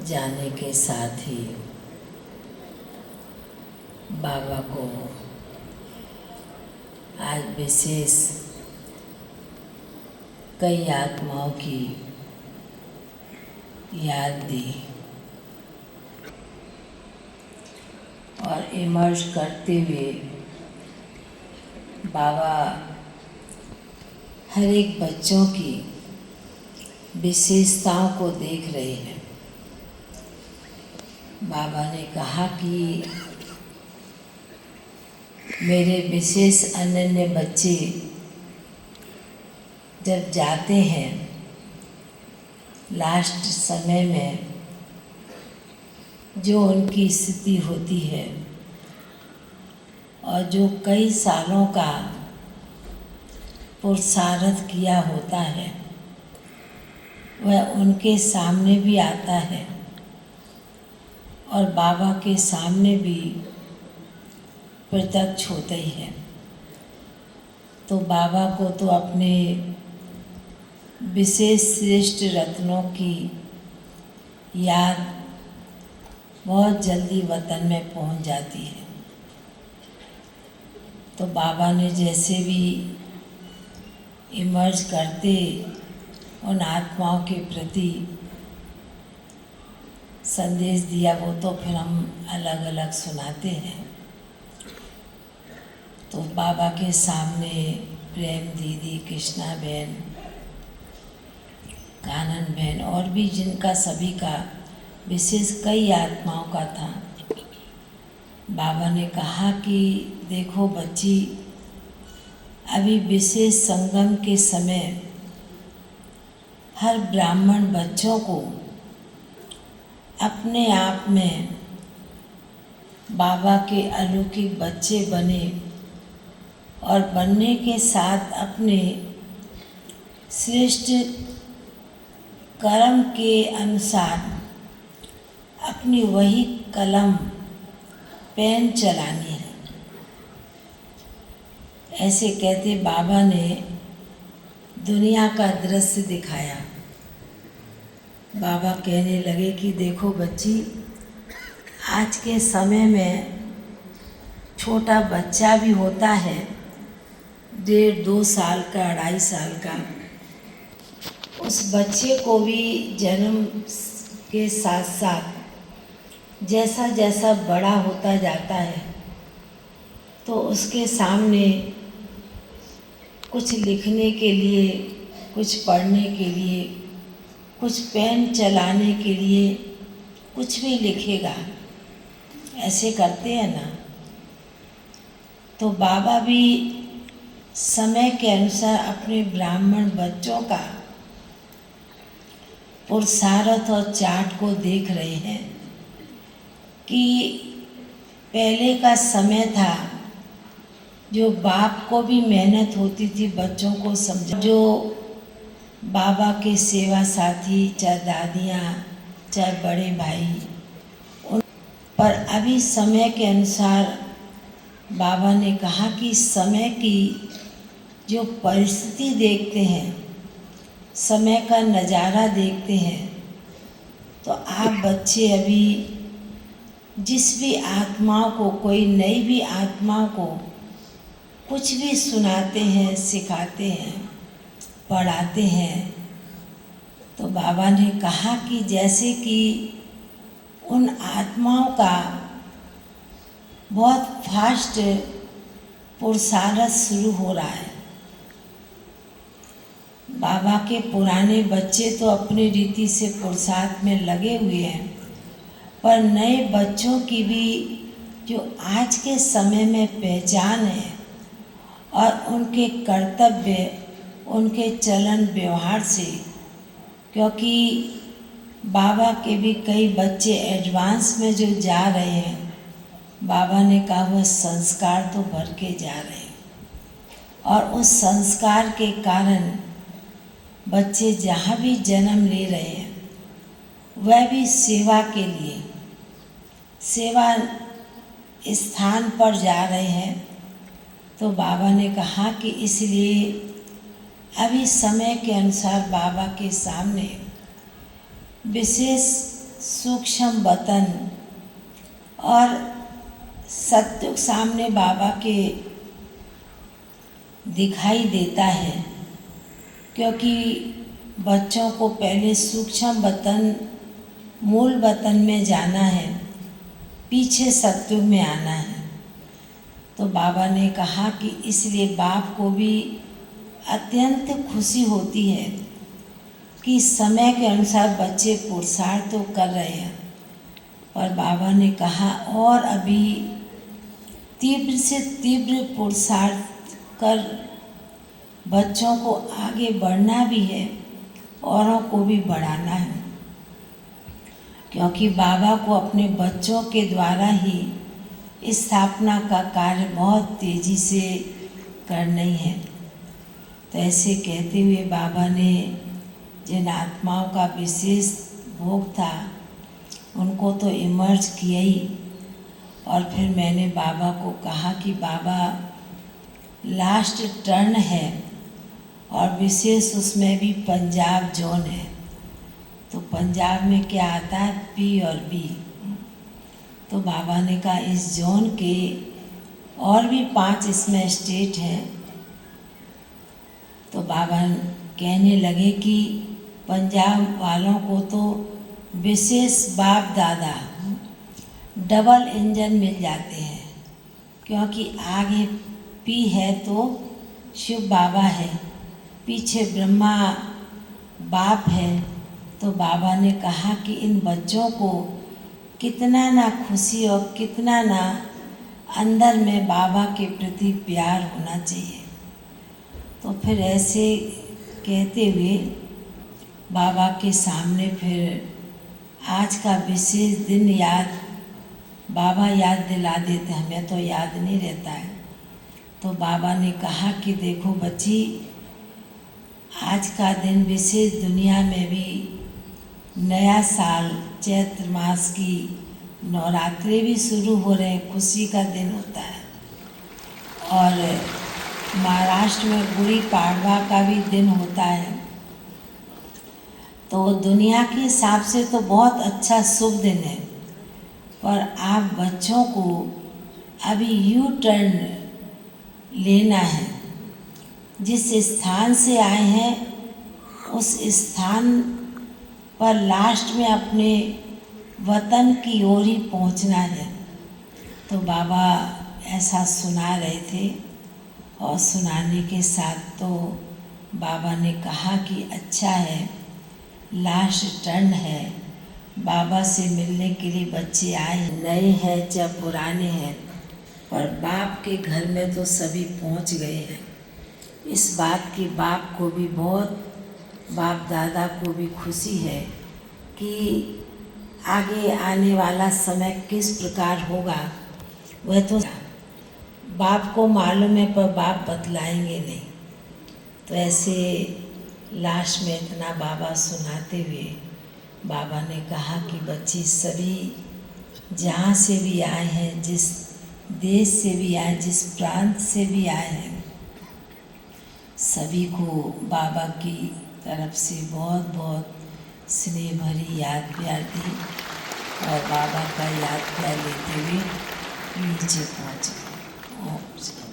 जाने के साथ ही बाबा को आज विशेष कई आत्माओं की याद दी और इमर्ज करते हुए बाबा हर एक बच्चों की विशेषताओं को देख रहे हैं। बाबा ने कहा कि मेरे विशेष अनन्य बच्चे जब जाते हैं लास्ट समय में, जो उनकी स्थिति होती है और जो कई सालों का पुरुषार्थ किया होता है वह उनके सामने भी आता है और बाबा के सामने भी प्रत्यक्ष होता ही है। तो बाबा को तो अपने विशेष श्रेष्ठ रत्नों की याद बहुत जल्दी वतन में पहुंच जाती है। तो बाबा ने जैसे भी इमर्ज करते उन आत्माओं के प्रति संदेश दिया, वो तो फिर हम अलग अलग सुनाते हैं। तो बाबा के सामने प्रेम दीदी, कृष्णा बहन, कानन बहन और भी जिनका सभी का विशेष कई आत्माओं का था। बाबा ने कहा कि देखो बच्ची, अभी विशेष संगम के समय हर ब्राह्मण बच्चों को अपने आप में बाबा के अलौकिक बच्चे बने और बनने के साथ अपने श्रेष्ठ कर्म के अनुसार अपनी वही कलम पेन चलानी है। ऐसे कहते बाबा ने दुनिया का दृश्य दिखाया। बाबा कहने लगे कि देखो बच्ची, आज के समय में छोटा बच्चा भी होता है 1.5-2 साल का, 2.5 साल का, उस बच्चे को भी जन्म के साथ साथ जैसा जैसा बड़ा होता जाता है तो उसके सामने कुछ लिखने के लिए, कुछ पढ़ने के लिए, कुछ पेन चलाने के लिए कुछ भी लिखेगा। ऐसे करते हैं ना। तो बाबा भी समय के अनुसार अपने ब्राह्मण बच्चों का पुरुषार्थ और चार्ट को देख रहे हैं कि पहले का समय था जो बाप को भी मेहनत होती थी बच्चों को समझा, जो बाबा के सेवा साथी, चाहे दादियाँ, चाहे बड़े भाई, पर अभी समय के अनुसार बाबा ने कहा कि समय की जो परिस्थिति देखते हैं, समय का नज़ारा देखते हैं, तो आप बच्चे अभी जिस भी आत्माओं को, कोई नई भी आत्माओं को कुछ भी सुनाते हैं, सिखाते हैं, पढ़ाते हैं, तो बाबा ने कहा कि जैसे कि उन आत्माओं का बहुत फास्ट पुरुषार्थ शुरू हो रहा है। बाबा के पुराने बच्चे तो अपनी रीति से पुरुषार्थ में लगे हुए हैं, पर नए बच्चों की भी जो आज के समय में पहचान है और उनके कर्तव्य, उनके चलन व्यवहार से, क्योंकि बाबा के भी कई बच्चे एडवांस में जो जा रहे हैं, बाबा ने कहा वह संस्कार तो भर के जा रहे हैं और उस संस्कार के कारण बच्चे जहाँ भी जन्म ले रहे हैं वह भी सेवा के लिए, सेवा स्थान पर जा रहे हैं। तो बाबा ने कहा कि इसलिए अभी समय के अनुसार बाबा के सामने विशेष सूक्ष्म वतन और सत्युग सामने बाबा के दिखाई देता है, क्योंकि बच्चों को पहले सूक्ष्म वतन मूल वतन में जाना है, पीछे सत्युग में आना है। तो बाबा ने कहा कि इसलिए बाप को भी अत्यंत खुशी होती है कि समय के अनुसार बच्चे पुरुषार्थ तो कर रहे हैं, पर बाबा ने कहा और अभी तीव्र से तीव्र पुरुषार्थ कर बच्चों को आगे बढ़ना भी है, औरों को भी बढ़ाना है, क्योंकि बाबा को अपने बच्चों के द्वारा ही स्थापना का कार्य बहुत तेज़ी से करना ही है। तो ऐसे कहते हुए बाबा ने जिन आत्माओं का विशेष भोग था उनको तो इमर्ज किया ही, और फिर मैंने बाबा को कहा कि बाबा लास्ट टर्न है और विशेष उसमें भी पंजाब जोन है। तो पंजाब में क्या आता है, पी और बी। तो बाबा ने कहा इस जोन के और भी 5 इसमें स्टेट हैं। तो बाबा कहने लगे कि पंजाब वालों को तो विशेष बाप दादा डबल इंजन मिल जाते हैं, क्योंकि आगे पी है तो शिव बाबा है, पीछे ब्रह्मा बाप है। तो बाबा ने कहा कि इन बच्चों को कितना ना खुशी और कितना ना अंदर में बाबा के प्रति प्यार होना चाहिए। तो फिर ऐसे कहते हुए बाबा के सामने फिर आज का विशेष दिन बाबा याद दिला देते, हमें तो याद नहीं रहता है। तो बाबा ने कहा कि देखो बच्ची, आज का दिन विशेष दुनिया में भी नया साल चैत्र मास की नवरात्रि भी शुरू हो रहे हैं, खुशी का दिन होता है। और महाराष्ट्र में गुड़ी पाड़वा का भी दिन होता है। तो दुनिया के हिसाब से तो बहुत अच्छा शुभ दिन है, पर आप बच्चों को अभी यू टर्न लेना है। जिस स्थान से आए हैं उस स्थान पर लास्ट में अपने वतन की ओर ही पहुंचना है। तो बाबा ऐसा सुना रहे थे, और सुनाने के साथ तो बाबा ने कहा कि अच्छा है, लास्ट टर्न है, बाबा से मिलने के लिए बच्चे आए, नए हैं चाहे पुराने हैं, पर बाप के घर में तो सभी पहुंच गए हैं। इस बात की बाप को भी बहुत, बाप दादा को भी खुशी है कि आगे आने वाला समय किस प्रकार होगा वह तो बाप को मालूम है, पर बाप बतलाएंगे नहीं। तो ऐसे लास्ट में इतना बाबा सुनाते हुए बाबा ने कहा कि बच्ची सभी जहाँ से भी आए हैं, जिस देश से भी आए, जिस प्रांत से भी आए हैं, सभी को बाबा की तरफ से बहुत बहुत स्नेह भरी याद प्यार दी, और बाबा का याद प्यार लेते हुए नीचे पहुँच गए।